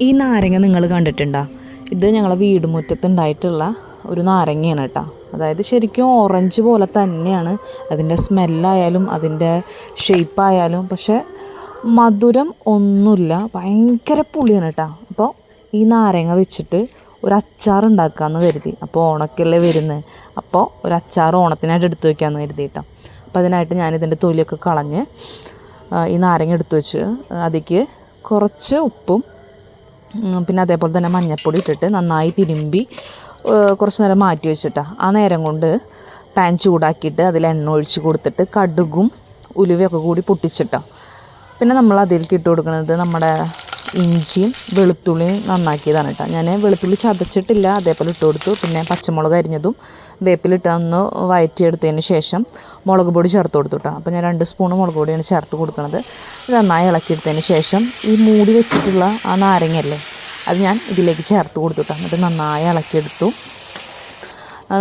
ഈ നാരങ്ങ നിങ്ങൾ കണ്ടിട്ടുണ്ടോ? ഇത് ഞങ്ങളെ വീട് മുറ്റത്തുണ്ടായിട്ടുള്ള ഒരു നാരങ്ങയാണ് കേട്ടോ. അതായത് ശരിക്കും ഓറഞ്ച് പോലെ തന്നെയാണ് അതിൻ്റെ സ്മെല്ലായാലും അതിൻ്റെ ഷേപ്പായാലും. പക്ഷേ മധുരം ഒന്നുമില്ല, ഭയങ്കര പുളിയാണ് കേട്ടോ. അപ്പോൾ ഈ നാരങ്ങ വെച്ചിട്ട് ഒരു അച്ചാർ ഉണ്ടാക്കാമെന്ന് കരുതി. അപ്പോൾ ഓണക്കല്ലേ വരുന്നത്, അപ്പോൾ ഒരു അച്ചാർ ഓണത്തിനായിട്ട് എടുത്തു വയ്ക്കാമെന്ന് കരുതി കേട്ടോ. അപ്പോൾ അതിനായിട്ട് ഞാനിതിൻ്റെ തൊലിയൊക്കെ കളഞ്ഞ് ഈ നാരങ്ങ എടുത്തു വെച്ച് അതിലേക്ക് കുറച്ച് ഉപ്പും പിന്നെ അതേപോലെ തന്നെ മഞ്ഞൾപ്പൊടി ഇട്ടിട്ട് നന്നായി തിരുമ്പി കുറച്ച് നേരം മാറ്റി വെച്ചിട്ടാണ്. ആ നേരം കൊണ്ട് പാൻ ചൂടാക്കിയിട്ട് അതിൽ എണ്ണ ഒഴിച്ച് കൊടുത്തിട്ട് കടുകും ഉലുവയൊക്കെ കൂടി പൊട്ടിച്ചിട്ടാണ്. പിന്നെ നമ്മൾ അതിലേക്ക് ഇട്ട് കൊടുക്കുന്നത് നമ്മുടെ ഇഞ്ചിയും വെളുത്തുള്ളിയും നന്നാക്കിയതാണ് കേട്ടോ. ഞാൻ വെളുത്തുള്ളി ചതച്ചിട്ടില്ല, അതേപോലെ ഇട്ട് കൊടുത്തു. പിന്നെ പച്ചമുളക് അരിഞ്ഞതും വേപ്പിലിട്ട് ഒന്ന് വഴറ്റിയെടുത്തതിന് ശേഷം മുളക് പൊടി ചേർത്ത് കൊടുത്തു കേട്ടോ. അപ്പോൾ ഞാൻ 2 സ്പൂൺ മുളക് പൊടിയാണ് ചേർത്ത് കൊടുക്കുന്നത്. ഇത് നന്നായി ഇളക്കിയെടുത്തതിന് ശേഷം ഈ മൂടി വെച്ചിട്ടുള്ള ആ നാരങ്ങയല്ലേ അത് ഞാൻ ഇതിലേക്ക് ചേർത്ത് കൊടുത്തു കേട്ടോ. എന്നിട്ട് നന്നായി ഇളക്കിയെടുത്തു.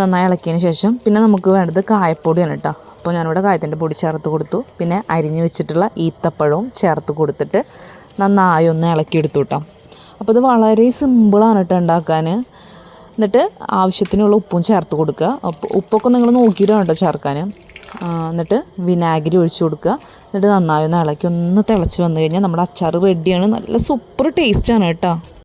നന്നായി ഇളക്കിയതിന് ശേഷം പിന്നെ നമുക്ക് വേണ്ടത് കായപ്പൊടിയാണ് കേട്ടോ. അപ്പോൾ ഞാനിവിടെ കായത്തിൻ്റെ പൊടി ചേർത്ത് കൊടുത്തു. പിന്നെ അരിഞ്ഞ് വെച്ചിട്ടുള്ള ഈത്തപ്പഴവും ചേർത്ത് കൊടുത്തിട്ട് നന്നായി ഒന്ന് ഇളക്കിയെടുത്തു കേട്ടോ. അപ്പോൾ ഇത് വളരെ സിമ്പിളാണ് കേട്ടോ ഉണ്ടാക്കാൻ. എന്നിട്ട് ആവശ്യത്തിനുള്ള ഉപ്പും ചേർത്ത് കൊടുക്കുക. ഉപ്പൊക്കെ നിങ്ങൾ നോക്കിയിട്ട് വേണ്ട ചേർക്കാൻ. എന്നിട്ട് വിനാഗിരി ഒഴിച്ച് കൊടുക്കുക. എന്നിട്ട് നന്നായി ഒന്ന് ഇളക്കി ഒന്ന് തിളച്ച് വന്നു കഴിഞ്ഞാൽ നമ്മുടെ അച്ചാർ റെഡിയാണ്. നല്ല സൂപ്പർ ടേസ്റ്റാണ് കേട്ടോ.